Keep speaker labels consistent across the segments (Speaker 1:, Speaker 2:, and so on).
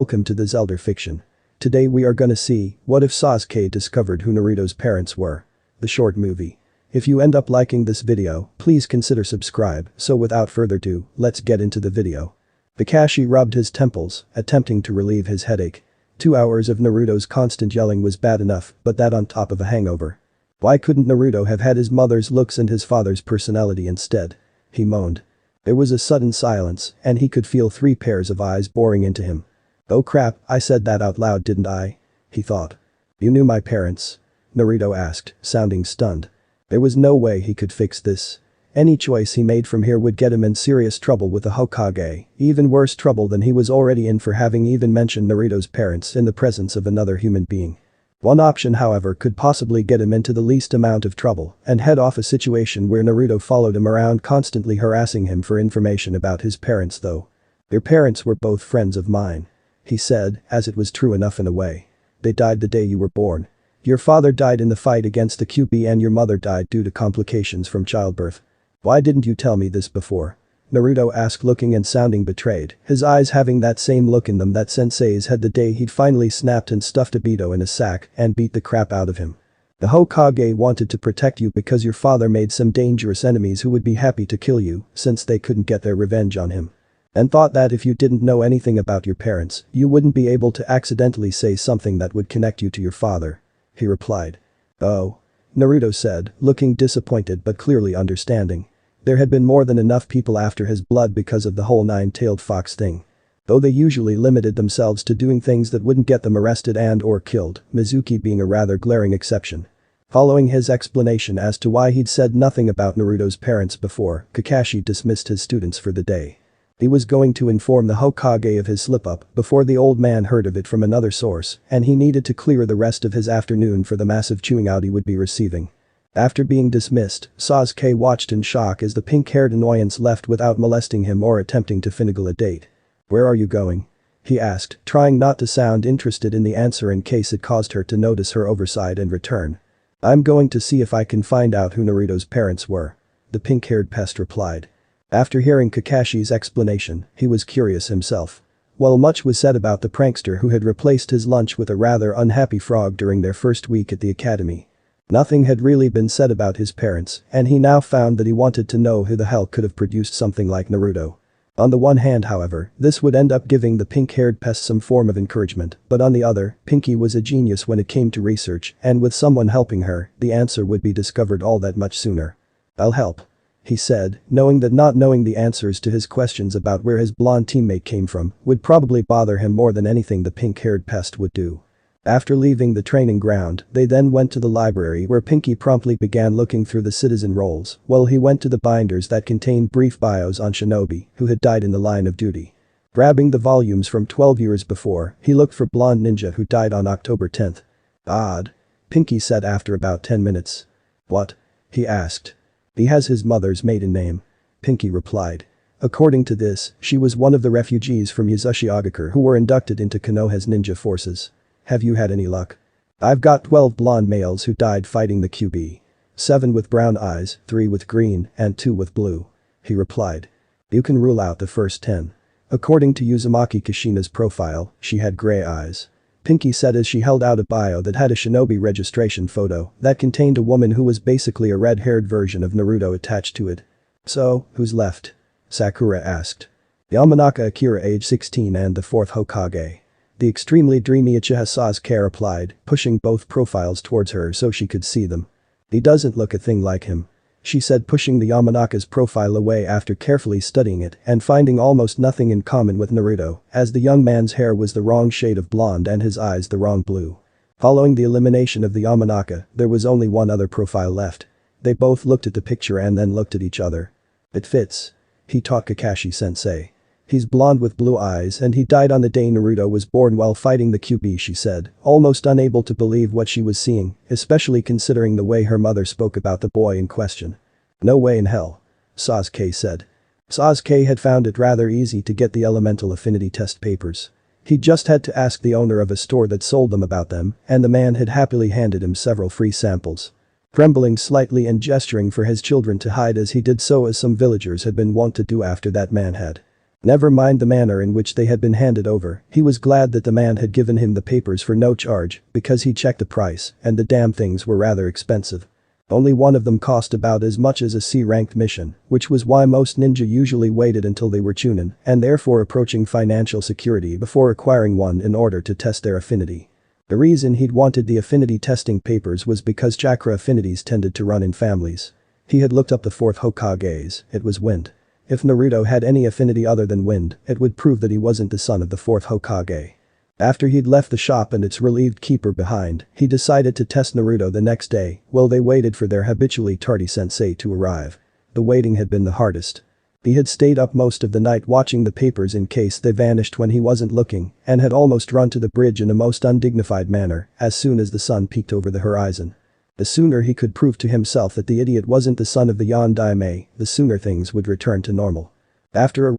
Speaker 1: Welcome to the Zelda fiction. Today we are gonna see, what if Sasuke discovered who Naruto's parents were? The short movie. If you end up liking this video, please consider subscribe, so without further ado, let's get into the video. Kakashi rubbed his temples, attempting to relieve his headache. 2 hours of Naruto's constant yelling was bad enough, but that on top of a hangover. Why couldn't Naruto have had his mother's looks and his father's personality instead? He moaned. There was a sudden silence, and he could feel 3 pairs of eyes boring into him. Oh crap, I said that out loud didn't I? He thought. You knew my parents? Naruto asked, sounding stunned. There was no way he could fix this. Any choice he made from here would get him in serious trouble with the Hokage, even worse trouble than he was already in for having even mentioned Naruto's parents in the presence of another human being. One option however could possibly get him into the least amount of trouble and head off a situation where Naruto followed him around constantly harassing him for information about his parents though. Their parents were both friends of mine. He said, as it was true enough in a way. They died the day you were born. Your father died in the fight against the Kyuubi and your mother died due to complications from childbirth. Why didn't you tell me this before? Naruto asked looking and sounding betrayed, his eyes having that same look in them that sensei's had the day he'd finally snapped and stuffed Obito in a sack and beat the crap out of him. The Hokage wanted to protect you because your father made some dangerous enemies who would be happy to kill you since they couldn't get their revenge on him. And thought that if you didn't know anything about your parents, you wouldn't be able to accidentally say something that would connect you to your father. He replied. Oh. Naruto said, looking disappointed but clearly understanding. There had been more than enough people after his blood because of the whole 9-tailed fox thing. Though they usually limited themselves to doing things that wouldn't get them arrested and or killed, Mizuki being a rather glaring exception. Following his explanation as to why he'd said nothing about Naruto's parents before, Kakashi dismissed his students for the day. He was going to inform the Hokage of his slip-up before the old man heard of it from another source, and he needed to clear the rest of his afternoon for the massive chewing out he would be receiving. After being dismissed, Sasuke watched in shock as the pink-haired annoyance left without molesting him or attempting to finagle a date. Where are you going? He asked, trying not to sound interested in the answer in case it caused her to notice her oversight and return. I'm going to see if I can find out who Naruto's parents were. The pink-haired pest replied. After hearing Kakashi's explanation, he was curious himself. While much was said about the prankster who had replaced his lunch with a rather unhappy frog during their first week at the academy, nothing had really been said about his parents, and he now found that he wanted to know who the hell could have produced something like Naruto. On the one hand however, this would end up giving the pink-haired pest some form of encouragement, but on the other, Pinky was a genius when it came to research, and with someone helping her, the answer would be discovered all that much sooner. I'll help. He said, knowing that not knowing the answers to his questions about where his blonde teammate came from would probably bother him more than anything the pink-haired pest would do. After leaving the training ground, they then went to the library where Pinky promptly began looking through the citizen rolls while he went to the binders that contained brief bios on shinobi who had died in the line of duty. Grabbing the volumes from 12 years before, he looked for blonde ninja who died on October 10th. Odd. Pinky said after about 10 minutes. What? He asked. He has his mother's maiden name. Pinky replied. According to this, she was one of the refugees from Yuzushiogakure who were inducted into Konoha's ninja forces. Have you had any luck? I've got 12 blonde males who died fighting the Kyuubi. 7 with brown eyes, 3 with green, and 2 with blue. He replied. You can rule out the first 10. According to Uzumaki Kushina's profile, she had gray eyes. Pinky said as she held out a bio that had a shinobi registration photo that contained a woman who was basically a red-haired version of Naruto attached to it. So, who's left? Sakura asked. Yamanaka Akira age 16 and the 4th Hokage. The extremely dreamy Uchiha Sasuke replied, pushing both profiles towards her so she could see them. He doesn't look a thing like him. She said pushing the Yamanaka's profile away after carefully studying it and finding almost nothing in common with Naruto, as the young man's hair was the wrong shade of blonde and his eyes the wrong blue. Following the elimination of the Yamanaka, there was only one other profile left. They both looked at the picture and then looked at each other. It fits. He taught Kakashi-sensei. He's blonde with blue eyes and he died on the day Naruto was born while fighting the Kyuubi, she said, almost unable to believe what she was seeing, especially considering the way her mother spoke about the boy in question. No way in hell. Sasuke said. Sasuke had found it rather easy to get the elemental affinity test papers. He just had to ask the owner of a store that sold them about them, and the man had happily handed him several free samples. Trembling slightly and gesturing for his children to hide as he did so as some villagers had been wont to do after that man had Never mind the manner in which they had been handed over, he was glad that the man had given him the papers for no charge because he checked the price and the damn things were rather expensive. Only one of them cost about as much as a C-ranked mission, which was why most ninja usually waited until they were chunin and therefore approaching financial security before acquiring one in order to test their affinity. The reason he'd wanted the affinity testing papers was because chakra affinities tended to run in families. He had looked up the fourth Hokage's, it was wind. If Naruto had any affinity other than wind, it would prove that he wasn't the son of the fourth Hokage. After he'd left the shop and its relieved keeper behind, he decided to test Naruto the next day while they waited for their habitually tardy sensei to arrive. The waiting had been the hardest. He had stayed up most of the night watching the papers in case they vanished when he wasn't looking and had almost run to the bridge in a most undignified manner as soon as the sun peeked over the horizon. The sooner he could prove to himself that the idiot wasn't the son of the Yondaime, the sooner things would return to normal. After a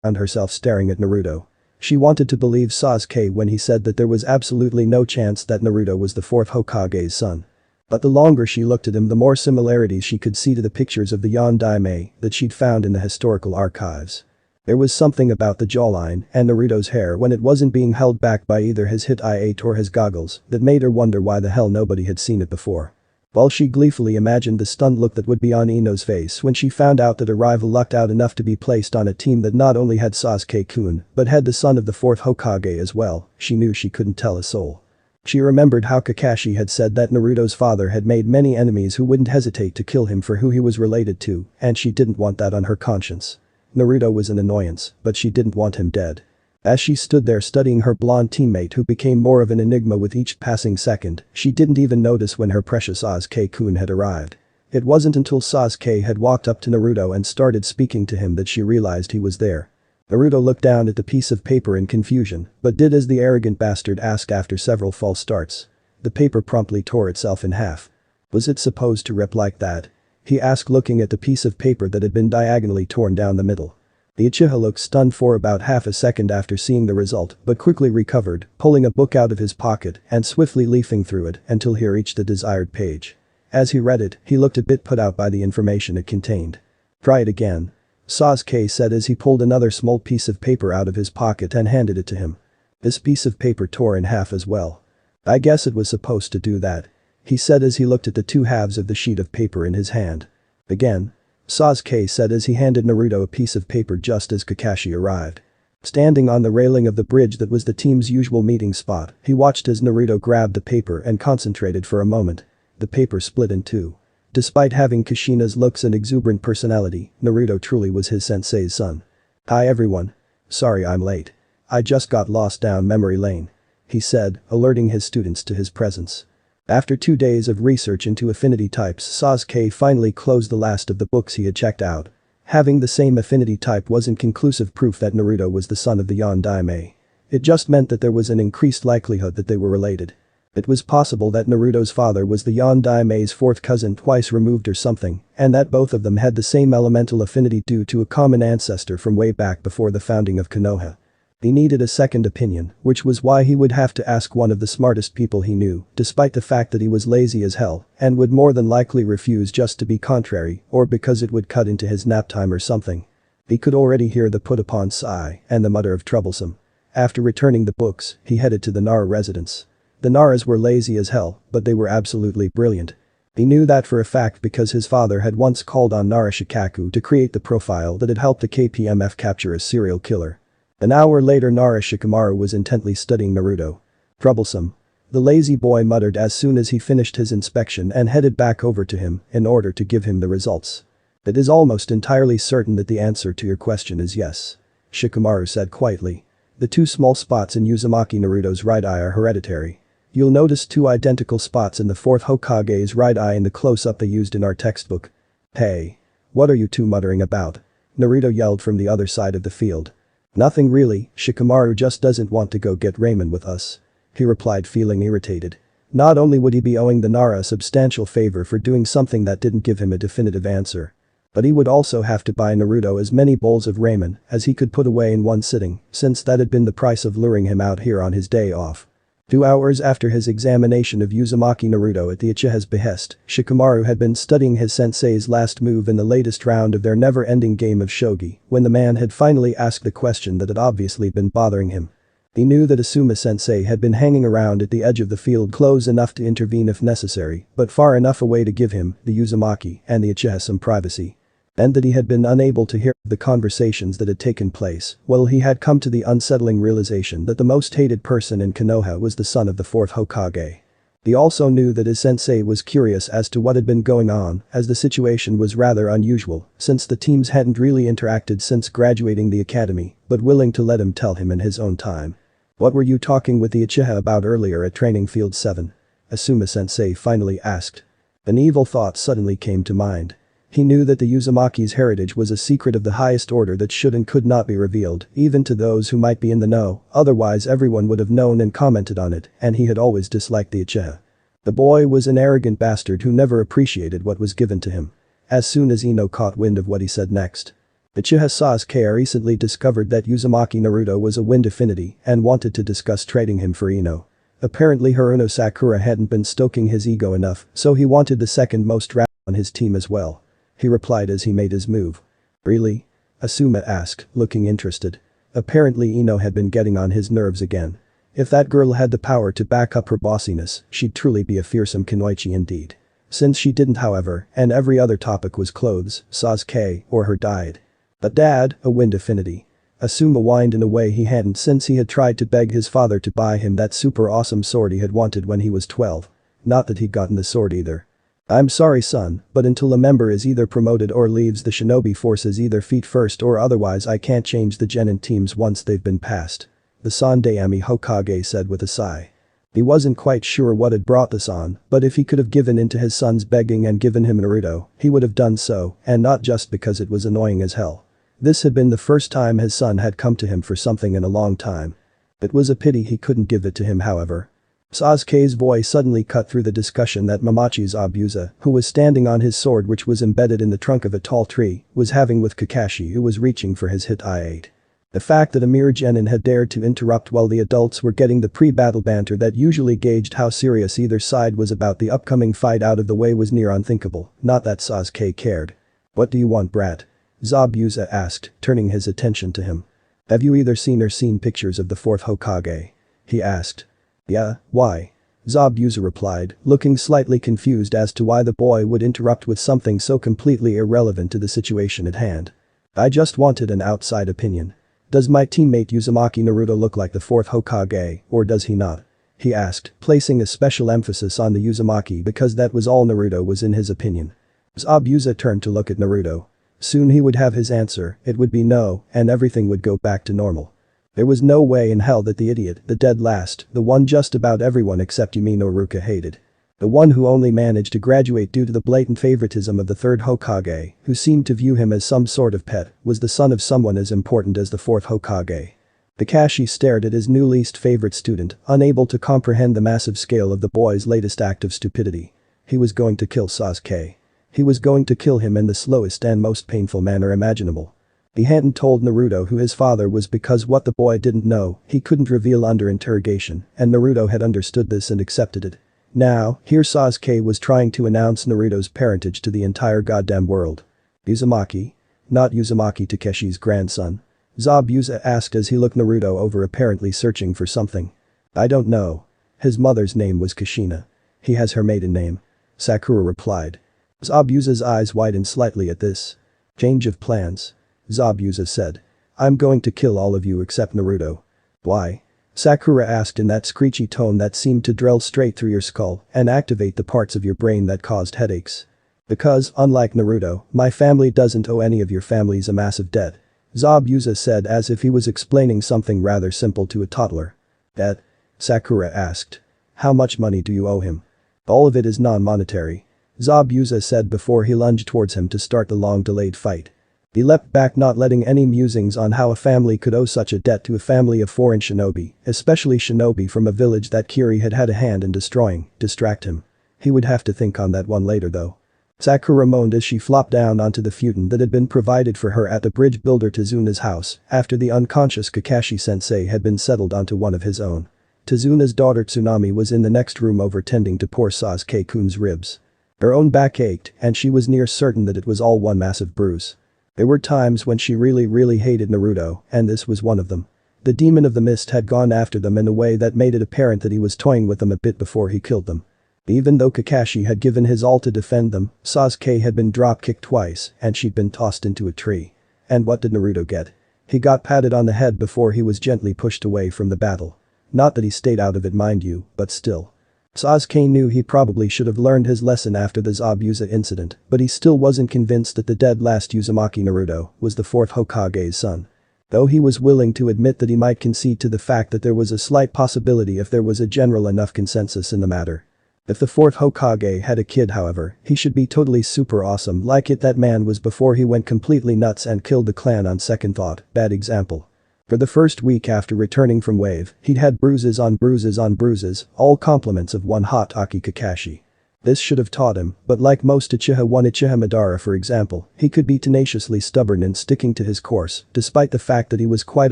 Speaker 1: found herself staring at Naruto. She wanted to believe Sasuke when he said that there was absolutely no chance that Naruto was the fourth Hokage's son. But the longer she looked at him, the more similarities she could see to the pictures of the Yondaime that she'd found in the historical archives. There was something about the jawline and Naruto's hair when it wasn't being held back by either his hit eye or his goggles that made her wonder why the hell nobody had seen it before. While she gleefully imagined the stunned look that would be on Ino's face when she found out that a rival lucked out enough to be placed on a team that not only had Sasuke-kun but had the son of the fourth Hokage as well, she knew she couldn't tell a soul. She remembered how Kakashi had said that Naruto's father had made many enemies who wouldn't hesitate to kill him for who he was related to, and she didn't want that on her conscience. Naruto was an annoyance, but she didn't want him dead. As she stood there studying her blonde teammate who became more of an enigma with each passing second, she didn't even notice when her precious Sasuke-kun had arrived. It wasn't until Sasuke had walked up to Naruto and started speaking to him that she realized he was there. Naruto looked down at the piece of paper in confusion, but did as the arrogant bastard asked after several false starts. The paper promptly tore itself in half. Was it supposed to rip like that? He asked, looking at the piece of paper that had been diagonally torn down the middle. The Uchiha looked stunned for about half a second after seeing the result but quickly recovered, pulling a book out of his pocket and swiftly leafing through it until he reached the desired page. As he read it, he looked a bit put out by the information it contained. "Try it again," Sasuke said as he pulled another small piece of paper out of his pocket and handed it to him. This piece of paper tore in half as well. "I guess it was supposed to do that," he said as he looked at the two halves of the sheet of paper in his hand. "Again," Sasuke said as he handed Naruto a piece of paper just as Kakashi arrived. Standing on the railing of the bridge that was the team's usual meeting spot, he watched as Naruto grabbed the paper and concentrated for a moment. The paper split in two. Despite having Kushina's looks and exuberant personality, Naruto truly was his sensei's son. "Hi everyone. Sorry I'm late. I just got lost down memory lane," he said, alerting his students to his presence. After 2 days of research into affinity types, Sasuke finally closed the last of the books he had checked out. Having the same affinity type wasn't conclusive proof that Naruto was the son of the Yondaime. It just meant that there was an increased likelihood that they were related. It was possible that Naruto's father was the Yondaime's fourth cousin twice removed or something, and that both of them had the same elemental affinity due to a common ancestor from way back before the founding of Konoha. He needed a second opinion, which was why he would have to ask one of the smartest people he knew, despite the fact that he was lazy as hell and would more than likely refuse just to be contrary or because it would cut into his nap time or something. He could already hear the put-upon sigh and the mutter of troublesome. After returning the books, he headed to the Nara residence. The Naras were lazy as hell, but they were absolutely brilliant. He knew that for a fact because his father had once called on Nara Shikaku to create the profile that had helped the KPMF capture a serial killer. An hour later, Nara Shikamaru was intently studying Naruto. "Troublesome," the lazy boy muttered as soon as he finished his inspection and headed back over to him in order to give him the results. "It is almost entirely certain that the answer to your question is yes," Shikamaru said quietly. "The two small spots in Uzumaki Naruto's right eye are hereditary. You'll notice two identical spots in the fourth Hokage's right eye in the close-up they used in our textbook." "Hey. What are you two muttering about?" Naruto yelled from the other side of the field. "Nothing really, Shikamaru just doesn't want to go get ramen with us," he replied, feeling irritated. Not only would he be owing the Nara a substantial favor for doing something that didn't give him a definitive answer, but he would also have to buy Naruto as many bowls of ramen as he could put away in one sitting, since that had been the price of luring him out here on his day off. 2 hours after his examination of Uzumaki Naruto at the Uchiha's behest, Shikamaru had been studying his sensei's last move in the latest round of their never-ending game of shogi when the man had finally asked the question that had obviously been bothering him. He knew that Asuma-sensei had been hanging around at the edge of the field close enough to intervene if necessary, but far enough away to give him, the Uzumaki, and the Uchiha some privacy. And that he had been unable to hear the conversations that had taken place, while he had come to the unsettling realization that the most hated person in Konoha was the son of the fourth Hokage. He also knew that his sensei was curious as to what had been going on, as the situation was rather unusual, since the teams hadn't really interacted since graduating the academy, but willing to let him tell him in his own time. "What were you talking with the Uchiha about earlier at training field 7? Asuma-sensei finally asked. An evil thought suddenly came to mind. He knew that the Uzumaki's heritage was a secret of the highest order that should and could not be revealed, even to those who might be in the know, otherwise everyone would have known and commented on it, and he had always disliked the Uchiha. The boy was an arrogant bastard who never appreciated what was given to him. As soon as Ino caught wind of what he said next. Uchiha Sasuke recently discovered that Uzumaki Naruto was a wind affinity and wanted to discuss trading him for Ino. Apparently Haruno Sakura hadn't been stoking his ego enough, so he wanted the second most rap on his team as well. He replied as he made his move. "Really?" Asuma asked, looking interested. Apparently Ino had been getting on his nerves again. If that girl had the power to back up her bossiness, she'd truly be a fearsome kunoichi indeed. Since she didn't however, and every other topic was clothes, Sasuke, or her diet. But dad, a wind affinity. Asuma whined in a way he hadn't since he had tried to beg his father to buy him that super awesome sword he had wanted when he was 12. Not that he'd gotten the sword either. "I'm sorry son, but until a member is either promoted or leaves the shinobi forces either feet first or otherwise I can't change the genin teams once they've been passed," the Sandaime Hokage said with a sigh. He wasn't quite sure what had brought this on, but if he could have given in to his son's begging and given him Naruto, he would have done so, and not just because it was annoying as hell. This had been the first time his son had come to him for something in a long time. It was a pity he couldn't give it to him however. Sasuke's voice suddenly cut through the discussion that Mamachi's Abusa, who was standing on his sword which was embedded in the trunk of a tall tree, was having with Kakashi who was reaching for his hit I-8. The fact that a mere genin had dared to interrupt while the adults were getting the pre-battle banter that usually gauged how serious either side was about the upcoming fight out of the way was near unthinkable, not that Sasuke cared. "What do you want brat?" Zabuza asked, turning his attention to him. "Have you either seen or seen pictures of the fourth Hokage?" he asked. "Yeah, why?" Zabuza replied, looking slightly confused as to why the boy would interrupt with something so completely irrelevant to the situation at hand. "I just wanted an outside opinion. Does my teammate Uzumaki Naruto look like the fourth Hokage, or does he not?" he asked, placing a special emphasis on the Uzumaki because that was all Naruto was in his opinion. Zabuza turned to look at Naruto. Soon he would have his answer, it would be no, and everything would go back to normal. There was no way in hell that the idiot, the dead last, the one just about everyone except Yumi no Ruka hated. The one who only managed to graduate due to the blatant favoritism of the third Hokage, who seemed to view him as some sort of pet, was the son of someone as important as the fourth Hokage. Kakashi stared at his new least favorite student, unable to comprehend the massive scale of the boy's latest act of stupidity. He was going to kill Sasuke. He was going to kill him in the slowest and most painful manner imaginable. He hadn't told Naruto who his father was because what the boy didn't know, he couldn't reveal under interrogation, and Naruto had understood this and accepted it. Now, here Sasuke was trying to announce Naruto's parentage to the entire goddamn world. "Uzumaki? Not Uzumaki Takeshi's grandson?" Zabuza asked as he looked Naruto over apparently searching for something. "I don't know. His mother's name was Kushina. He has her maiden name," Sakura replied. Zabuza's eyes widened slightly at this. "Change of plans," Zabuza said. "I'm going to kill all of you except Naruto." "Why?" Sakura asked in that screechy tone that seemed to drill straight through your skull and activate the parts of your brain that caused headaches. "Because, unlike Naruto, my family doesn't owe any of your families a massive debt," Zabuza said as if he was explaining something rather simple to a toddler. "Debt?" Sakura asked. "How much money do you owe him?" "All of it is non-monetary," Zabuza said before he lunged towards him to start the long-delayed fight. He leapt back, not letting any musings on how a family could owe such a debt to a family of foreign shinobi, especially shinobi from a village that Kiri had had a hand in destroying, distract him. He would have to think on that one later though. Sakura moaned as she flopped down onto the futon that had been provided for her at the bridge builder Tezuna's house after the unconscious Kakashi sensei had been settled onto one of his own. Tezuna's daughter Tsunami was in the next room over tending to poor Sasuke-kun's ribs. Her own back ached, and she was near certain that it was all one massive bruise. There were times when she really hated Naruto, and this was one of them. The demon of the mist had gone after them in a way that made it apparent that he was toying with them a bit before he killed them. Even though Kakashi had given his all to defend them, Sasuke had been drop-kicked twice, and she'd been tossed into a tree. And what did Naruto get? He got patted on the head before he was gently pushed away from the battle. Not that he stayed out of it, mind you, but still. Sasuke knew he probably should have learned his lesson after the Zabuza incident, but he still wasn't convinced that the dead last Uzumaki Naruto was the fourth Hokage's son. Though he was willing to admit that he might concede to the fact that there was a slight possibility if there was a general enough consensus in the matter. If the fourth Hokage had a kid, however, he should be totally super awesome like it that man was before he went completely nuts and killed the clan on second thought. Bad example. For the first week after returning from Wave, he'd had bruises on bruises on bruises, all compliments of one hot Aki Kakashi. This should have taught him, but like most Uchiha one Uchiha Madara for example, he could be tenaciously stubborn in sticking to his course, despite the fact that he was quite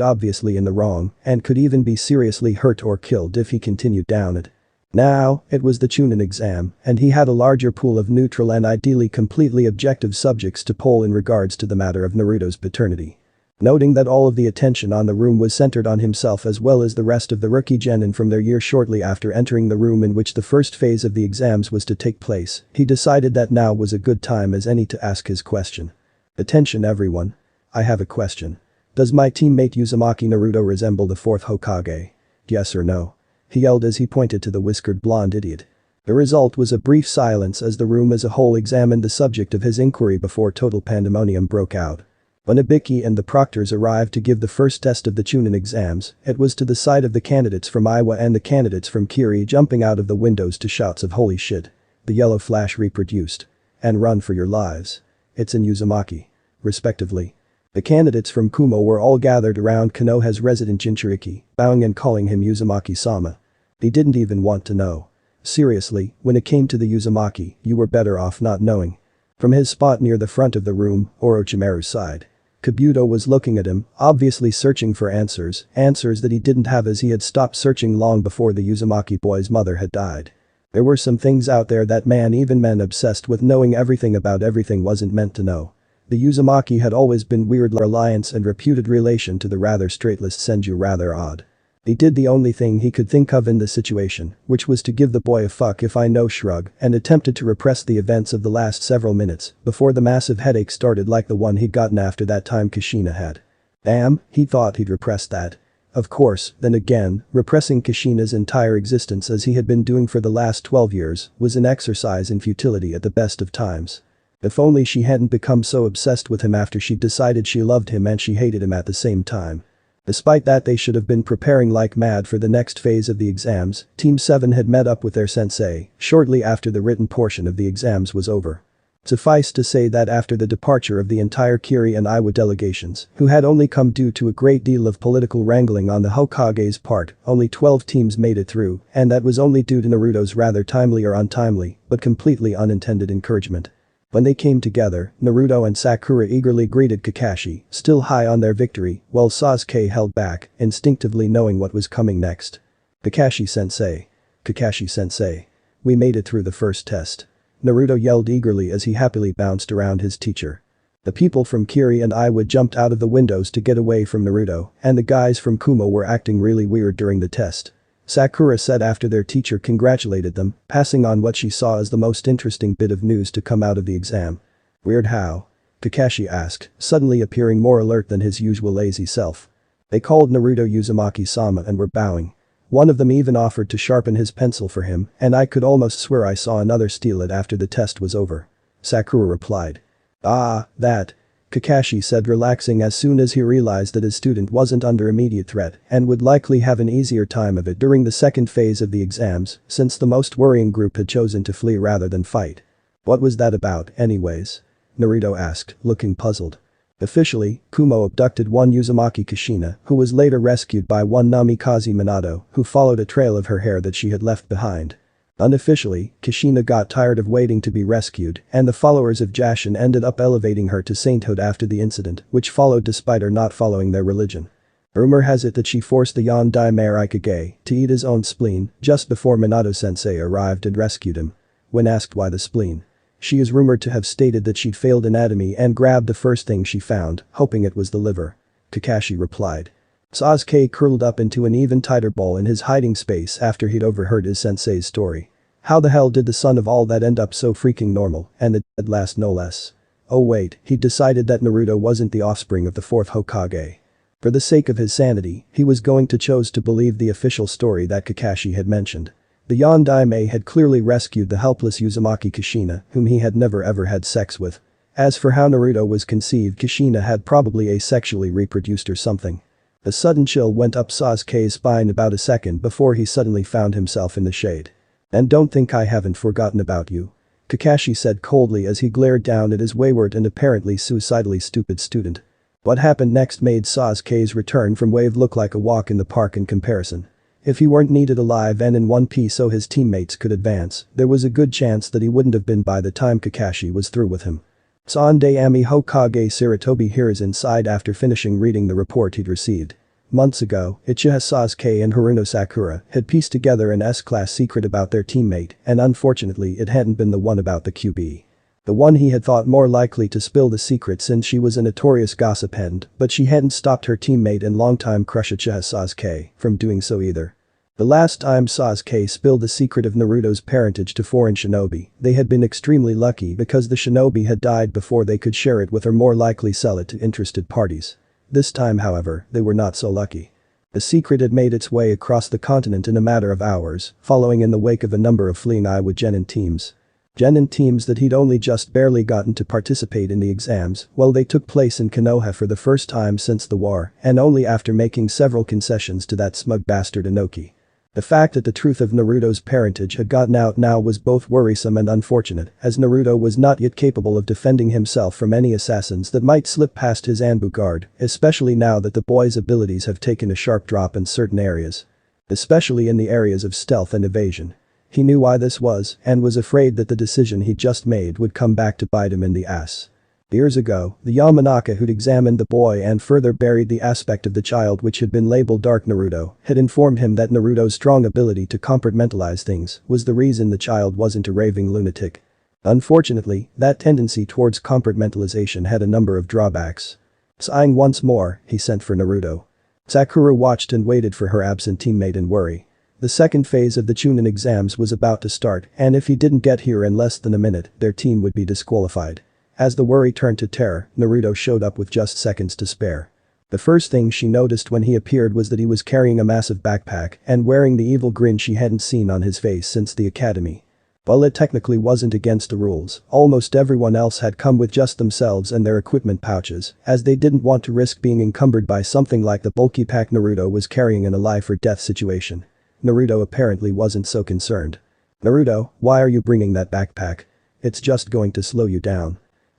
Speaker 1: obviously in the wrong, and could even be seriously hurt or killed if he continued down it. Now, it was the Chunin exam, and he had a larger pool of neutral and ideally completely objective subjects to poll in regards to the matter of Naruto's paternity. Noting that all of the attention on the room was centered on himself as well as the rest of the rookie genin from their year shortly after entering the room in which the first phase of the exams was to take place, he decided that now was a good time as any to ask his question. Attention everyone. I have a question. Does my teammate Uzumaki Naruto resemble the fourth Hokage? Yes or no? He yelled as he pointed to the whiskered blonde idiot. The result was a brief silence as the room as a whole examined the subject of his inquiry before total pandemonium broke out. When Ibiki and the proctors arrived to give the first test of the Chunin exams, it was to the side of the candidates from Iowa and the candidates from Kiri jumping out of the windows to shouts of "Holy shit!" The yellow flash reproduced. "And run for your lives. It's in Uzumaki." Respectively. The candidates from Kumo were all gathered around Konoha's resident Jinchuriki, bowing and calling him Uzumaki-sama. He didn't even want to know. Seriously, when it came to the Uzumaki, you were better off not knowing. From his spot near the front of the room, Orochimaru's side. Kabuto was looking at him, obviously searching for answers that he didn't have as he had stopped searching long before the Uzumaki boy's mother had died. There were some things out there that even men obsessed with knowing everything about everything wasn't meant to know. The Uzumaki had always been weird alliance and reputed relation to the rather straight-laced Senju rather odd. He did the only thing he could think of in the situation, which was to give the boy a fuck if I know shrug and attempted to repress the events of the last several minutes before the massive headache started like the one he'd gotten after that time Kushina had. Damn, he thought he'd repress that. Of course, then again, repressing Kushina's entire existence as he had been doing for the last 12 years was an exercise in futility at the best of times. If only she hadn't become so obsessed with him after she'd decided she loved him and she hated him at the same time. Despite that, they should have been preparing like mad for the next phase of the exams. Team 7 had met up with their sensei shortly after the written portion of the exams was over. Suffice to say that after the departure of the entire Kiri and Iowa delegations, who had only come due to a great deal of political wrangling on the Hokage's part, only 12 teams made it through, and that was only due to Naruto's rather timely or untimely, but completely unintended encouragement. When they came together, Naruto and Sakura eagerly greeted Kakashi, still high on their victory, while Sasuke held back, instinctively knowing what was coming next. Kakashi-sensei. Kakashi-sensei. We made it through the first test. Naruto yelled eagerly as he happily bounced around his teacher. The people from Kiri and Iowa jumped out of the windows to get away from Naruto, and the guys from Kumo were acting really weird during the test. Sakura said after their teacher congratulated them, passing on what she saw as the most interesting bit of news to come out of the exam. Weird how? Kakashi asked, suddenly appearing more alert than his usual lazy self. They called Naruto Uzumaki-sama and were bowing. One of them even offered to sharpen his pencil for him, and I could almost swear I saw another steal it after the test was over. Sakura replied. Ah, that. Kakashi said, relaxing as soon as he realized that his student wasn't under immediate threat and would likely have an easier time of it during the second phase of the exams since the most worrying group had chosen to flee rather than fight. What was that about, anyways? Naruto asked, looking puzzled. Officially, Kumo abducted one Uzumaki Kushina, who was later rescued by one Namikaze Minato, who followed a trail of her hair that she had left behind. Unofficially, Kushina got tired of waiting to be rescued, and the followers of Jashin ended up elevating her to sainthood after the incident, which followed despite her not following their religion. Rumor has it that she forced the Yandai Mayor Ikage to eat his own spleen just before Minato-sensei arrived and rescued him. When asked why the spleen, she is rumored to have stated that she'd failed anatomy and grabbed the first thing she found, hoping it was the liver. Kakashi replied. Sasuke curled up into an even tighter ball in his hiding space after he'd overheard his sensei's story. How the hell did the son of all that end up so freaking normal, and at last no less? Oh wait, he'd decided that Naruto wasn't the offspring of the fourth Hokage. For the sake of his sanity, he was going to choose to believe the official story that Kakashi had mentioned. The Yondaime had clearly rescued the helpless Uzumaki Kushina, whom he had never ever had sex with. As for how Naruto was conceived, Kushina had probably asexually reproduced or something. A sudden chill went up Sasuke's spine about a second before he suddenly found himself in the shade. And don't think I haven't forgotten about you. Kakashi said coldly as he glared down at his wayward and apparently suicidally stupid student. What happened next made Sasuke's return from wave look like a walk in the park in comparison. If he weren't needed alive and in one piece so his teammates could advance, there was a good chance that he wouldn't have been by the time Kakashi was through with him. Sunday Ami Hokage Sarutobi Hiruzen sighed after finishing reading the report he'd received. Months ago, Uchiha Sasuke and Haruno Sakura had pieced together an S-class secret about their teammate, and unfortunately it hadn't been the one about the QB. The one he had thought more likely to spill the secret since she was a notorious gossip hen, but she hadn't stopped her teammate and longtime crush Uchiha Sasuke from doing so either. The last time Sasuke spilled the secret of Naruto's parentage to foreign shinobi, they had been extremely lucky because the shinobi had died before they could share it with or more likely sell it to interested parties. This time however, they were not so lucky. The secret had made its way across the continent in a matter of hours, following in the wake of a number of fleeing Iowa genin teams. Genin teams that he'd only just barely gotten to participate in the exams, well they took place in Konoha for the first time since the war, and only after making several concessions to that smug bastard Inoki. The fact that the truth of Naruto's parentage had gotten out now was both worrisome and unfortunate, as Naruto was not yet capable of defending himself from any assassins that might slip past his Anbu guard, especially now that the boy's abilities have taken a sharp drop in certain areas. Especially in the areas of stealth and evasion. He knew why this was, and was afraid that the decision he'd just made would come back to bite him in the ass. Years ago, the Yamanaka who'd examined the boy and further buried the aspect of the child which had been labeled Dark Naruto had informed him that Naruto's strong ability to compartmentalize things was the reason the child wasn't a raving lunatic. Unfortunately, that tendency towards compartmentalization had a number of drawbacks. Sighing once more, he sent for Naruto. Sakura watched and waited for her absent teammate in worry. The second phase of the Chunin exams was about to start, and if he didn't get here in less than a minute, their team would be disqualified. As the worry turned to terror, Naruto showed up with just seconds to spare. The first thing she noticed when he appeared was that he was carrying a massive backpack and wearing the evil grin she hadn't seen on his face since the academy. While it technically wasn't against the rules, almost everyone else had come with just themselves and their equipment pouches, as they didn't want to risk being encumbered by something like the bulky pack Naruto was carrying in a life or death situation. Naruto apparently wasn't so concerned. Naruto, why are you bringing that backpack? It's just going to slow you down.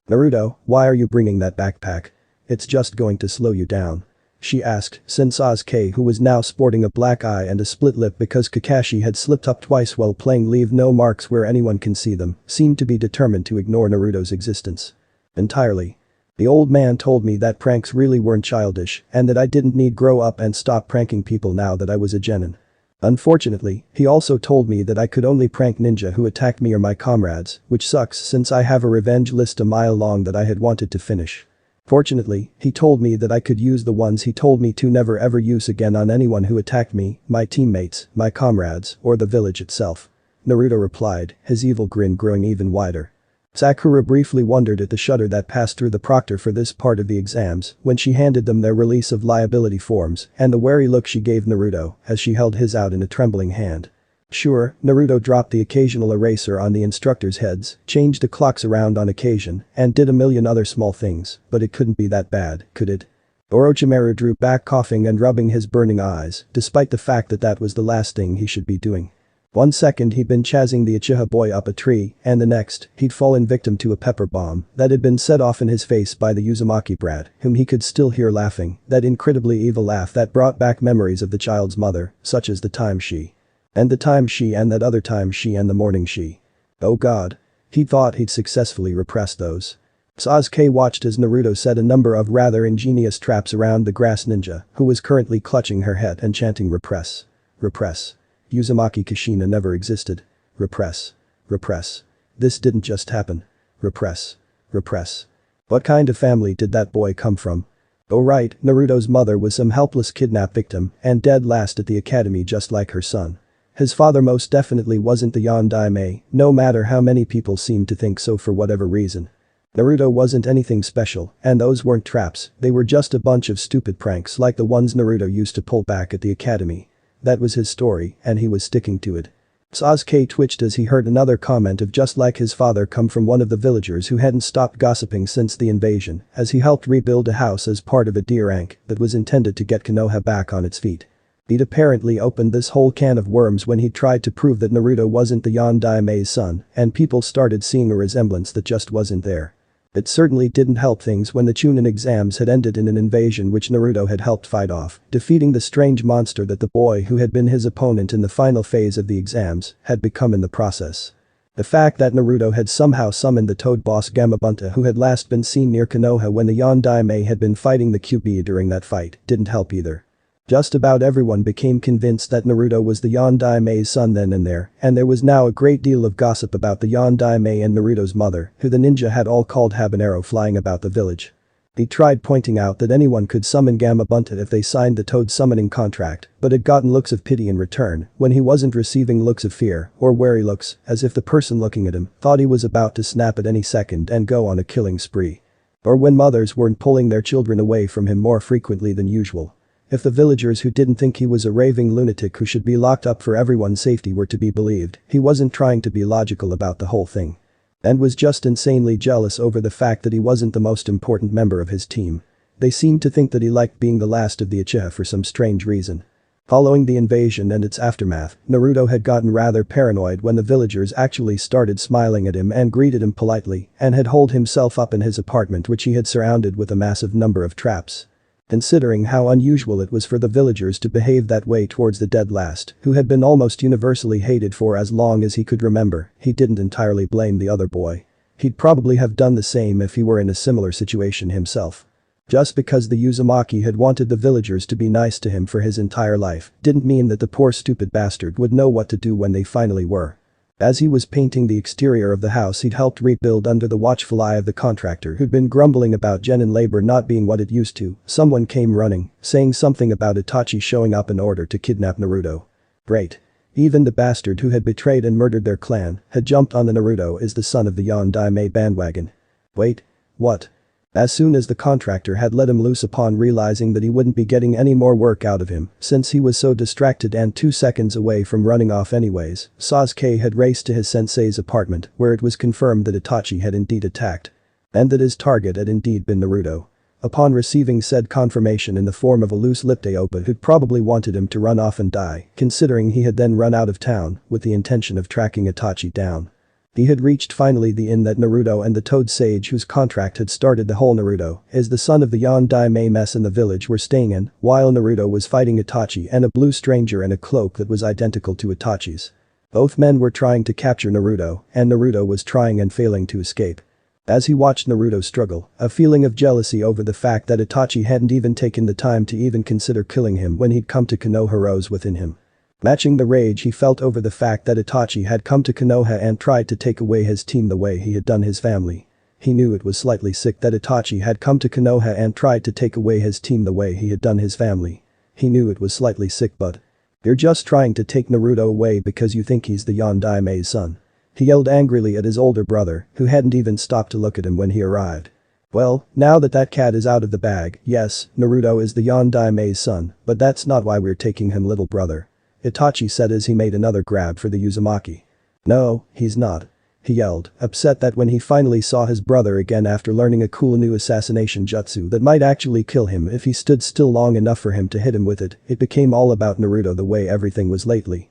Speaker 1: Naruto, why are you bringing that backpack? It's just going to slow you down. She asked, since Sasuke, who was now sporting a black eye and a split lip because Kakashi had slipped up twice while playing leave no marks where anyone can see them, seemed to be determined to ignore Naruto's existence. Entirely. The old man told me that pranks really weren't childish and that I didn't need grow up and stop pranking people now that I was a genin. Unfortunately, he also told me that I could only prank ninja who attacked me or my comrades, which sucks since I have a revenge list a mile long that I had wanted to finish. Fortunately, he told me that I could use the ones he told me to never ever use again on anyone who attacked me, my teammates, my comrades, or the village itself. Naruto replied, his evil grin growing even wider. Sakura briefly wondered at the shudder that passed through the proctor for this part of the exams when she handed them their release of liability forms and the wary look she gave Naruto as she held his out in a trembling hand. Sure, Naruto dropped the occasional eraser on the instructors' heads, changed the clocks around on occasion, and did a million other small things, but it couldn't be that bad, could it? Orochimaru drew back coughing and rubbing his burning eyes, despite the fact that that was the last thing he should be doing. 1 second he'd been chasing the Uchiha boy up a tree, and the next, he'd fallen victim to a pepper bomb that had been set off in his face by the Uzumaki brat, whom he could still hear laughing, that incredibly evil laugh that brought back memories of the child's mother, such as the time she. And the time she and that other time she and the morning she. Oh god. He thought he'd successfully repressed those. Sasuke watched as Naruto set a number of rather ingenious traps around the grass ninja, who was currently clutching her head and chanting repress. Repress. Uzumaki Kushina never existed. Repress. Repress. This didn't just happen. Repress. Repress. What kind of family did that boy come from? Oh right, Naruto's mother was some helpless kidnap victim and dead last at the academy just like her son. His father most definitely wasn't the Yondaime, no matter how many people seemed to think so for whatever reason. Naruto wasn't anything special, and those weren't traps, they were just a bunch of stupid pranks like the ones Naruto used to pull back at the academy. That was his story, and he was sticking to it. Sasuke twitched as he heard another comment of just like his father come from one of the villagers who hadn't stopped gossiping since the invasion, as he helped rebuild a house as part of a deer rank that was intended to get Konoha back on its feet. He'd apparently opened this whole can of worms when he tried to prove that Naruto wasn't the Yondaime's son, and people started seeing a resemblance that just wasn't there. It certainly didn't help things when the Chunin exams had ended in an invasion which Naruto had helped fight off, defeating the strange monster that the boy who had been his opponent in the final phase of the exams had become in the process. The fact that Naruto had somehow summoned the Toad boss Gamabunta, who had last been seen near Konoha when the Yondaime had been fighting the QB during that fight, didn't help either. Just about everyone became convinced that Naruto was the Yondaime's son then and there, and there was now a great deal of gossip about the Yondaime and Naruto's mother, who the ninja had all called Habanero, flying about the village. He tried pointing out that anyone could summon Gamabunta if they signed the Toad summoning contract, but had gotten looks of pity in return when he wasn't receiving looks of fear or wary looks, as if the person looking at him thought he was about to snap at any second and go on a killing spree. Or when mothers weren't pulling their children away from him more frequently than usual. If the villagers who didn't think he was a raving lunatic who should be locked up for everyone's safety were to be believed, he wasn't trying to be logical about the whole thing. And was just insanely jealous over the fact that he wasn't the most important member of his team. They seemed to think that he liked being the last of the Uchiha for some strange reason. Following the invasion and its aftermath, Naruto had gotten rather paranoid when the villagers actually started smiling at him and greeted him politely and had holed himself up in his apartment, which he had surrounded with a massive number of traps. Considering how unusual it was for the villagers to behave that way towards the dead last, who had been almost universally hated for as long as he could remember, he didn't entirely blame the other boy. He'd probably have done the same if he were in a similar situation himself. Just because the Uzumaki had wanted the villagers to be nice to him for his entire life didn't mean that the poor stupid bastard would know what to do when they finally were. As he was painting the exterior of the house he'd helped rebuild under the watchful eye of the contractor who'd been grumbling about genin labor not being what it used to, someone came running, saying something about Itachi showing up in order to kidnap Naruto. Great. Even the bastard who had betrayed and murdered their clan had jumped on the Naruto is the son of the Yondaime bandwagon. Wait. What? As soon as the contractor had let him loose upon realizing that he wouldn't be getting any more work out of him since he was so distracted and 2 seconds away from running off anyways, Sasuke had raced to his sensei's apartment where it was confirmed that Itachi had indeed attacked. And that his target had indeed been Naruto. Upon receiving said confirmation in the form of a loose-lipped Aopa who'd probably wanted him to run off and die, considering he had then run out of town with the intention of tracking Itachi down. He had reached finally the inn that Naruto and the Toad Sage whose contract had started the whole Naruto is the son of the Yondaime mess in the village were staying in, while Naruto was fighting Itachi and a blue stranger in a cloak that was identical to Itachi's. Both men were trying to capture Naruto, and Naruto was trying and failing to escape. As he watched Naruto struggle, a feeling of jealousy over the fact that Itachi hadn't even taken the time to even consider killing him when he'd come to Konoha rose within him. Matching the rage he felt over the fact that Itachi had come to Konoha and tried to take away his team the way he had done his family. He knew it was slightly sick that Itachi had come to Konoha and tried to take away his team the way he had done his family. He knew it was slightly sick, but you're just trying to take Naruto away because you think he's the Yondaime's son. He yelled angrily at his older brother, who hadn't even stopped to look at him when he arrived. Well, now that that cat is out of the bag, yes, Naruto is the Yondaime's son, but that's not why we're taking him, little brother. Itachi said as he made another grab for the Uzumaki. No, he's not. He yelled, upset that when he finally saw his brother again after learning a cool new assassination jutsu that might actually kill him if he stood still long enough for him to hit him with it, it became all about Naruto the way everything was lately.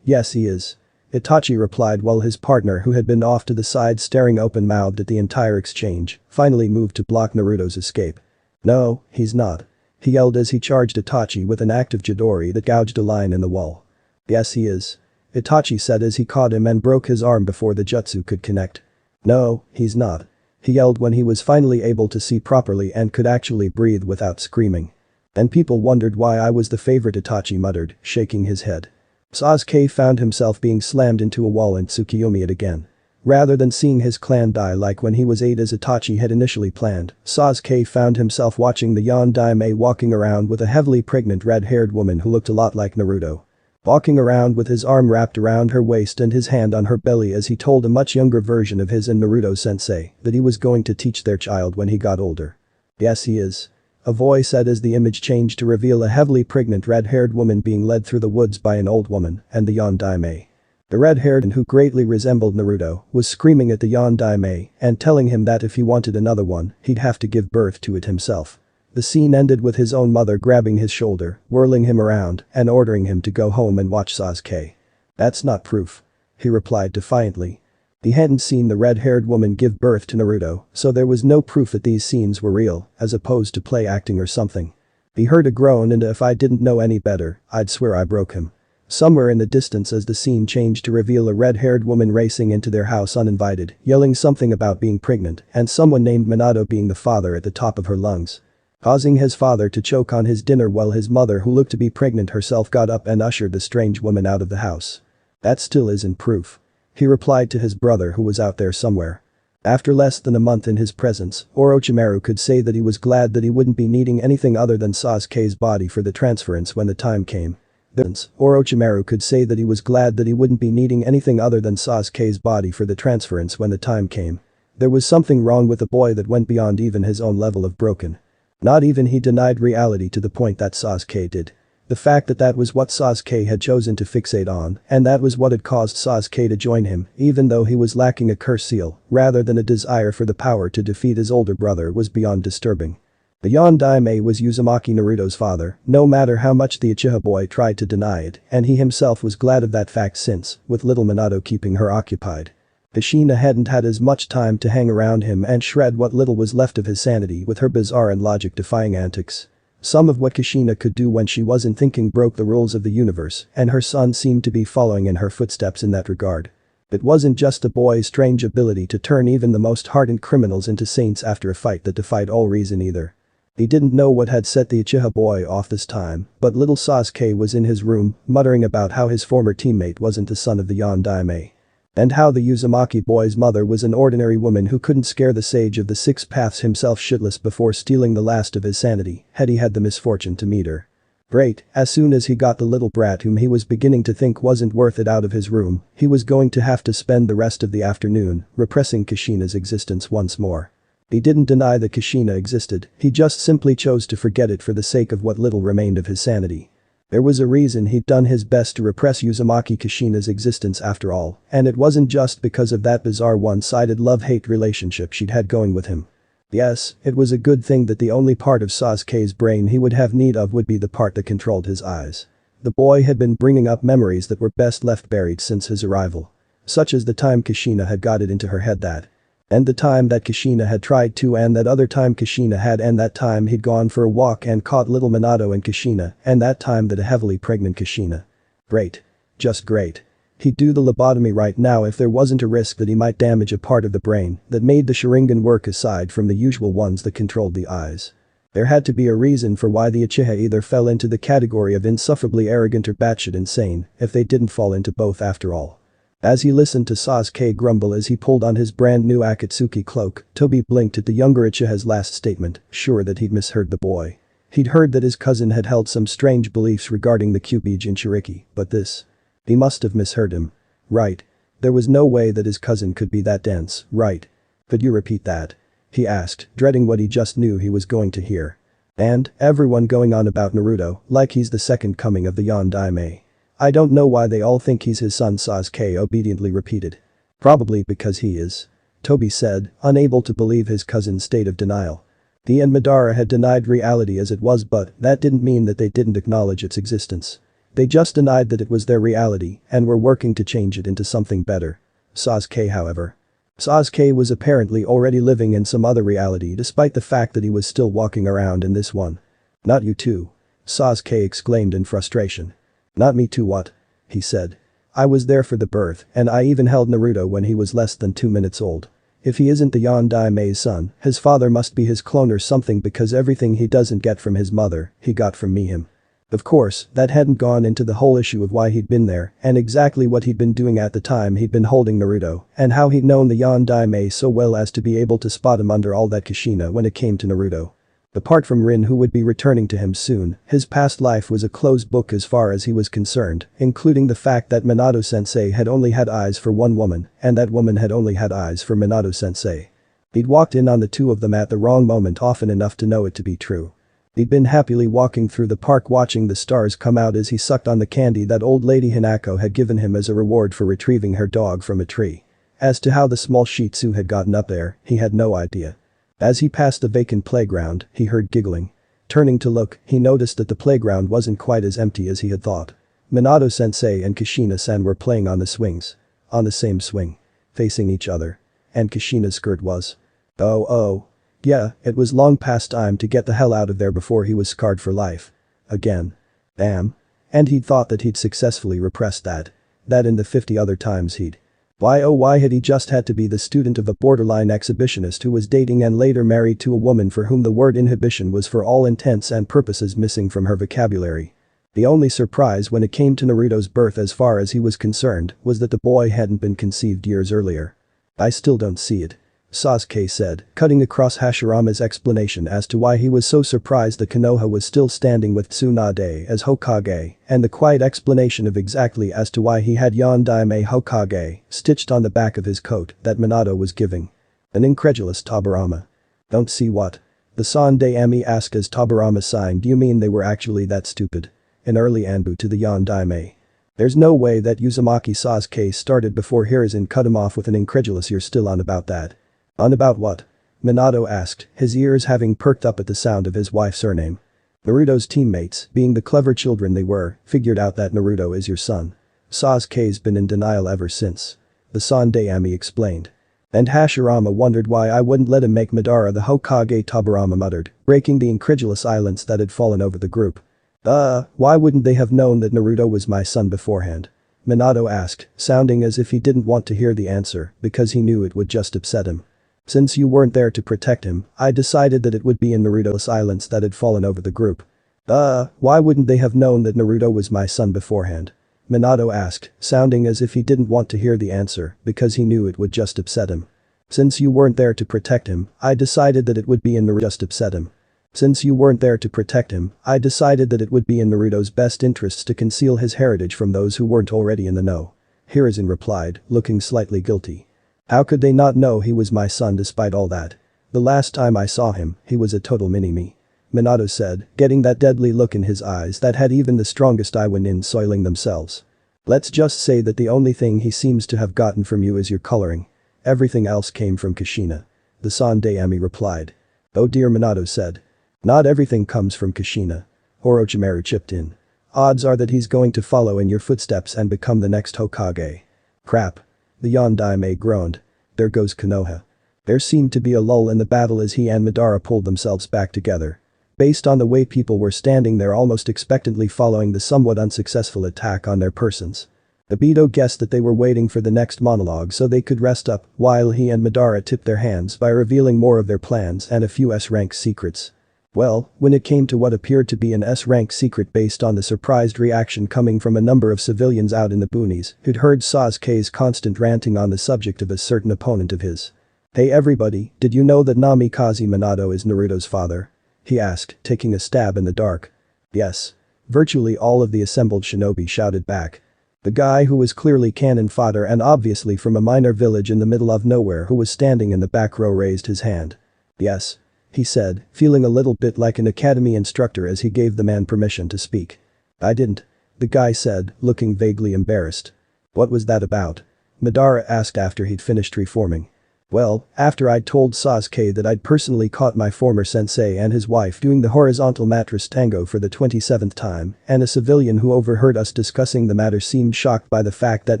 Speaker 1: Yes he is. Itachi replied while his partner, who had been off to the side staring open-mouthed at the entire exchange, finally moved to block Naruto's escape. No, he's not. He yelled as he charged Itachi with an active Chidori that gouged a line in the wall. Yes he is. Itachi said as he caught him and broke his arm before the jutsu could connect. No, he's not. he yelled when he was finally able to see properly and could actually breathe without screaming. And people wondered why I was the favorite, Itachi muttered, shaking his head. Sasuke found himself being slammed into a wall and Tsukiyomi it again. Rather than seeing his clan die like when he was 8 as Itachi had initially planned, Sasuke found himself watching the Yondaime walking around with a heavily pregnant red-haired woman who looked a lot like Naruto. Walking around with his arm wrapped around her waist and his hand on her belly as he told a much younger version of his and Naruto-sensei that he was going to teach their child when he got older. Yes, he is. A voice said as the image changed to reveal a heavily pregnant red-haired woman being led through the woods by an old woman and the Yondaime. The red-haired who greatly resembled Naruto was screaming at the Yondaime and telling him that if he wanted another one, he'd have to give birth to it himself. The scene ended with his own mother grabbing his shoulder, whirling him around, and ordering him to go home and watch Sasuke. "That's not proof," he replied defiantly. He hadn't seen the red-haired woman give birth to Naruto, so there was no proof that these scenes were real, as opposed to play acting or something. He heard a groan, and if I didn't know any better, I'd swear I broke him. Somewhere in the distance as the scene changed to reveal a red-haired woman racing into their house uninvited, yelling something about being pregnant and someone named Minato being the father at the top of her lungs. Causing his father to choke on his dinner while his mother, who looked to be pregnant herself, got up and ushered the strange woman out of the house. "That still isn't proof," he replied to his brother, who was out there somewhere. After less than a month in his presence, Orochimaru could say that he was glad that he wouldn't be needing anything other than Sasuke's body for the transference when the time came. Orochimaru could say that he was glad that he wouldn't be needing anything other than Sasuke's body for the transference when the time came. There was something wrong with the boy that went beyond even his own level of broken. Not even he denied reality to the point that Sasuke did. The fact that that was what Sasuke had chosen to fixate on, and that was what had caused Sasuke to join him, even though he was lacking a curse seal, rather than a desire for the power to defeat his older brother, was beyond disturbing. The Yondaime was Uzumaki Naruto's father, no matter how much the Uchiha boy tried to deny it, and he himself was glad of that fact since, with little Minato keeping her occupied, Kushina hadn't had as much time to hang around him and shred what little was left of his sanity with her bizarre and logic-defying antics. Some of what Kushina could do when she wasn't thinking broke the rules of the universe, and her son seemed to be following in her footsteps in that regard. It wasn't just the boy's strange ability to turn even the most hardened criminals into saints after a fight that defied all reason either. He didn't know what had set the Uchiha boy off this time, but little Sasuke was in his room, muttering about how his former teammate wasn't the son of the Yondaime. And how the Uzumaki boy's mother was an ordinary woman who couldn't scare the sage of the six paths himself shitless before stealing the last of his sanity had he had the misfortune to meet her. Great, as soon as he got the little brat whom he was beginning to think wasn't worth it out of his room, he was going to have to spend the rest of the afternoon repressing Kushina's existence once more. He didn't deny that Kushina existed, he just simply chose to forget it for the sake of what little remained of his sanity. There was a reason he'd done his best to repress Uzumaki Kushina's existence after all, and it wasn't just because of that bizarre one-sided love-hate relationship she'd had going with him. Yes, it was a good thing that the only part of Sasuke's brain he would have need of would be the part that controlled his eyes. The boy had been bringing up memories that were best left buried since his arrival. Such as the time Kushina had got it into her head that. And the time that Kushina had tried to, and that other time Kushina had, and that time he'd gone for a walk and caught little Minato and Kushina, and that time that a heavily pregnant Kushina. Great. Just great. He'd do the lobotomy right now if there wasn't a risk that he might damage a part of the brain that made the Sharingan work aside from the usual ones that controlled the eyes. There had to be a reason for why the Uchiha either fell into the category of insufferably arrogant or batshit insane, if they didn't fall into both after all. As he listened to Sasuke grumble as he pulled on his brand new Akatsuki cloak, Toby blinked at the younger Uchiha's last statement, sure that he'd misheard the boy. He'd heard that his cousin had held some strange beliefs regarding the Kyuubi Jinchuriki, but this. He must have misheard him. Right. There was no way that his cousin could be that dense, right? Could you repeat that? He asked, dreading what he just knew he was going to hear. And, everyone going on about Naruto, like he's the second coming of the Yondaime. I don't know why they all think he's his son, Sasuke obediently repeated. Probably because he is. Toby said, unable to believe his cousin's state of denial. He and Madara had denied reality as it was, but that didn't mean that they didn't acknowledge its existence. They just denied that it was their reality and were working to change it into something better. Sasuke, however. Sasuke was apparently already living in some other reality despite the fact that he was still walking around in this one. Not you too. Sasuke exclaimed in frustration. Not me too, what? He said. I was there for the birth, and I even held Naruto when he was less than 2 minutes old. If he isn't the Yandaime's son, his father must be his clone or something because everything he doesn't get from his mother, he got from me him. Of course, that hadn't gone into the whole issue of why he'd been there and exactly what he'd been doing at the time he'd been holding Naruto and how he'd known the Yandaime so well as to be able to spot him under all that Kushina when it came to Naruto. Apart from Rin who would be returning to him soon, his past life was a closed book as far as he was concerned, including the fact that Minato-sensei had only had eyes for one woman and that woman had only had eyes for Minato-sensei. He'd walked in on the two of them at the wrong moment often enough to know it to be true. He'd been happily walking through the park watching the stars come out as he sucked on the candy that old lady Hinako had given him as a reward for retrieving her dog from a tree. As to how the small Shih Tzu had gotten up there, he had no idea. As he passed the vacant playground, he heard giggling. Turning to look, he noticed that the playground wasn't quite as empty as he had thought. Minato-sensei and Kushina-san were playing on the swings. On the same swing. Facing each other. And Kushina's skirt was. Oh. Yeah, it was long past time to get the hell out of there before he was scarred for life. Again. Damn. And he'd thought that he'd successfully repressed that. That in the 50 other times he'd. Why had he just had to be the student of a borderline exhibitionist who was dating and later married to a woman for whom the word inhibition was for all intents and purposes missing from her vocabulary? The only surprise when it came to Naruto's birth as far as he was concerned was that the boy hadn't been conceived years earlier. I still don't see it. Sasuke said, cutting across Hashirama's explanation as to why he was so surprised that Konoha was still standing with Tsunade as Hokage, and the quiet explanation of exactly as to why he had Yandaime Hokage stitched on the back of his coat that Minato was giving. An incredulous Tobirama. Don't see what? The Sandaime asked as Tobirama signed. Do you mean they were actually that stupid? An early Anbu to the Yandaime. There's no way that Uzumaki Sasuke started before Hiruzen cut him off with an incredulous "You're still on about that." On about what? Minato asked, his ears having perked up at the sound of his wife's surname. Naruto's teammates, being the clever children they were, figured out that Naruto is your son. Sasuke's been in denial ever since. The Sandaime explained. And Hashirama wondered why I wouldn't let him make Madara the Hokage. Tobirama muttered, breaking the incredulous silence that had fallen over the group. Why wouldn't they have known that Naruto was my son beforehand? Minato asked, sounding as if he didn't want to hear the answer because he knew it would just upset him. Since you weren't there to protect him, I decided that it would be in Naruto's silence that had fallen over the group. Why wouldn't they have known that Naruto was my son beforehand? Minato asked, sounding as if he didn't want to hear the answer because he knew it would just upset him. Since you weren't there to protect him, I decided that it would be in Naruto's just upset him. Since you weren't there to protect him, I decided that it would be in Naruto's best interests to conceal his heritage from those who weren't already in the know. Hiruzen replied, looking slightly guilty. How could they not know he was my son despite all that? The last time I saw him, he was a total mini-me. Minato said, getting that deadly look in his eyes that had even the strongest Iwanin soiling themselves. Let's just say that the only thing he seems to have gotten from you is your coloring. Everything else came from Kushina. The Sandaime replied. Oh dear, Minato said. Not everything comes from Kushina. Orochimaru chipped in. Odds are that he's going to follow in your footsteps and become the next Hokage. Crap. The Yandaime groaned. There goes Konoha. There seemed to be a lull in the battle as he and Madara pulled themselves back together. Based on the way people were standing there almost expectantly following the somewhat unsuccessful attack on their persons. Obito guessed that they were waiting for the next monologue so they could rest up while he and Madara tipped their hands by revealing more of their plans and a few S-rank secrets. Well, when it came to what appeared to be an S-rank secret based on the surprised reaction coming from a number of civilians out in the boonies who'd heard Sasuke's constant ranting on the subject of a certain opponent of his. Hey everybody, did you know that Namikaze Minato is Naruto's father? He asked, taking a stab in the dark. Yes. Virtually all of the assembled shinobi shouted back. The guy who was clearly cannon fodder and obviously from a minor village in the middle of nowhere who was standing in the back row raised his hand. Yes. He said, feeling a little bit like an academy instructor as he gave the man permission to speak. I didn't. The guy said, looking vaguely embarrassed. What was that about? Madara asked after he'd finished reforming. Well, after I'd told Sasuke that I'd personally caught my former sensei and his wife doing the horizontal mattress tango for the 27th time, and a civilian who overheard us discussing the matter seemed shocked by the fact that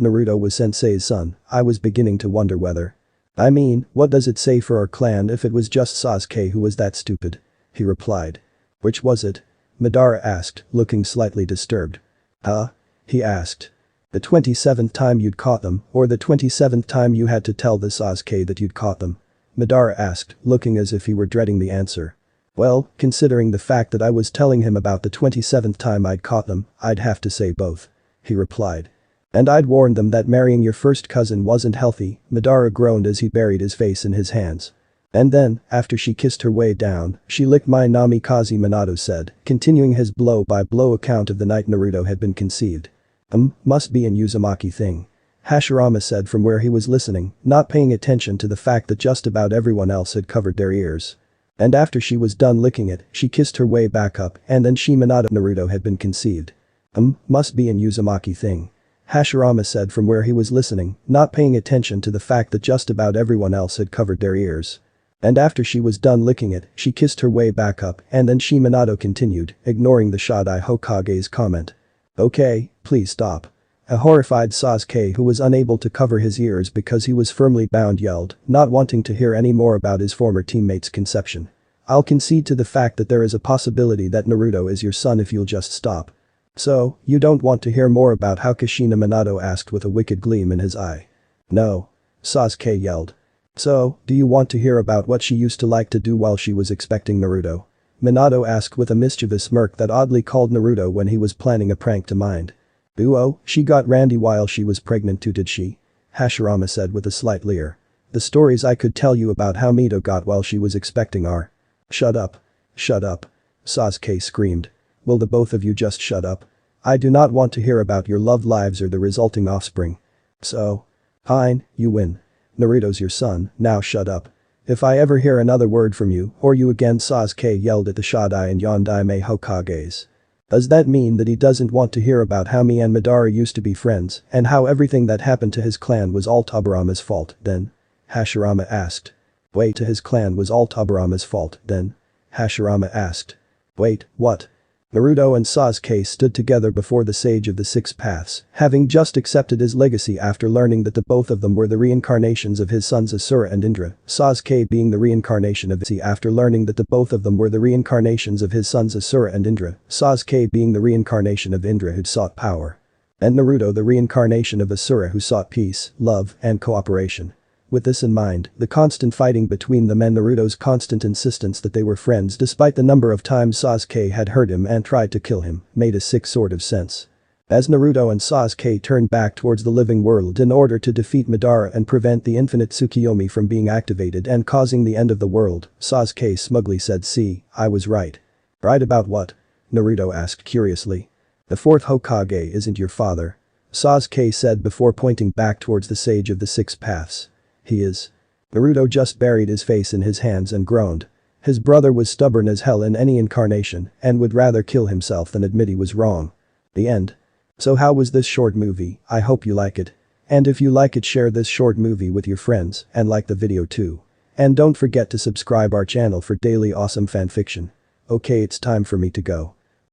Speaker 1: Naruto was sensei's son, I was beginning to wonder whether. I mean, what does it say for our clan if it was just Sasuke who was that stupid? He replied. Which was it? Madara asked, looking slightly disturbed. Huh? He asked. The 27th time you'd caught them, or the 27th time you had to tell the Sasuke that you'd caught them? Madara asked, looking as if he were dreading the answer. Well, considering the fact that I was telling him about the 27th time I'd caught them, I'd have to say both. He replied. And I'd warned them that marrying your first cousin wasn't healthy, Madara groaned as he buried his face in his hands. And then, after she kissed her way down, she licked my namikaze, Minato said, continuing his blow-by-blow account of the night Naruto had been conceived. Must be an Uzumaki thing. Hashirama said from where he was listening, not paying attention to the fact that just about everyone else had covered their ears. And after she was done licking it, she kissed her way back up, and then Minato Naruto had been conceived. Must be an Uzumaki thing. Hashirama said from where he was listening, not paying attention to the fact that just about everyone else had covered their ears. And after she was done licking it, she kissed her way back up, and then Minato continued, ignoring the Shodai Hokage's comment. Okay, please stop. A horrified Sasuke, who was unable to cover his ears because he was firmly bound, yelled, not wanting to hear any more about his former teammate's conception. I'll concede to the fact that there is a possibility that Naruto is your son if you'll just stop. So, you don't want to hear more about how Kushina? Minato asked with a wicked gleam in his eye. No. Sasuke yelled. So, do you want to hear about what she used to like to do while she was expecting Naruto? Minato asked with a mischievous smirk that oddly called Naruto when he was planning a prank to mind. Oh, she got randy while she was pregnant too, did she? Hashirama said with a slight leer. The stories I could tell you about how Mito got while she was expecting are. Shut up. Shut up. Sasuke screamed. Will the both of you just shut up? I do not want to hear about your love lives or the resulting offspring. So. Fine, you win. Naruto's your son, now shut up. If I ever hear another word from you, or you again, Sasuke yelled at the Shodai and Yondaime Hokages. Does that mean that he doesn't want to hear about how me and Madara used to be friends, and how everything that happened to his clan was all Tobirama's fault, then? Hashirama asked. Wait, to his clan was all Tobirama's fault, then? Hashirama asked. Wait, what? Naruto and Sasuke stood together before the Sage of the Six Paths, having just accepted his legacy after learning that the both of them were the reincarnations of his sons Asura and Indra, Sasuke being the reincarnation of Itachi after learning that the both of them were the reincarnations of his sons Asura and Indra, Sasuke being the reincarnation of Indra who sought power. And Naruto the reincarnation of Asura who sought peace, love, and cooperation. With this in mind, the constant fighting between them and Naruto's constant insistence that they were friends despite the number of times Sasuke had hurt him and tried to kill him, made a sick sort of sense. As Naruto and Sasuke turned back towards the living world in order to defeat Madara and prevent the infinite Tsukiyomi from being activated and causing the end of the world, Sasuke smugly said, "See, I was right." Right about what? Naruto asked curiously. The fourth Hokage isn't your father. Sasuke said before pointing back towards the Sage of the Six Paths. He is. Naruto just buried his face in his hands and groaned. His brother was stubborn as hell in any incarnation and would rather kill himself than admit he was wrong. The end. So how was this short movie? I hope you like it. And if you like it, share this short movie with your friends and like the video too. And don't forget to subscribe our channel for daily awesome fanfiction. Okay, it's time for me to go.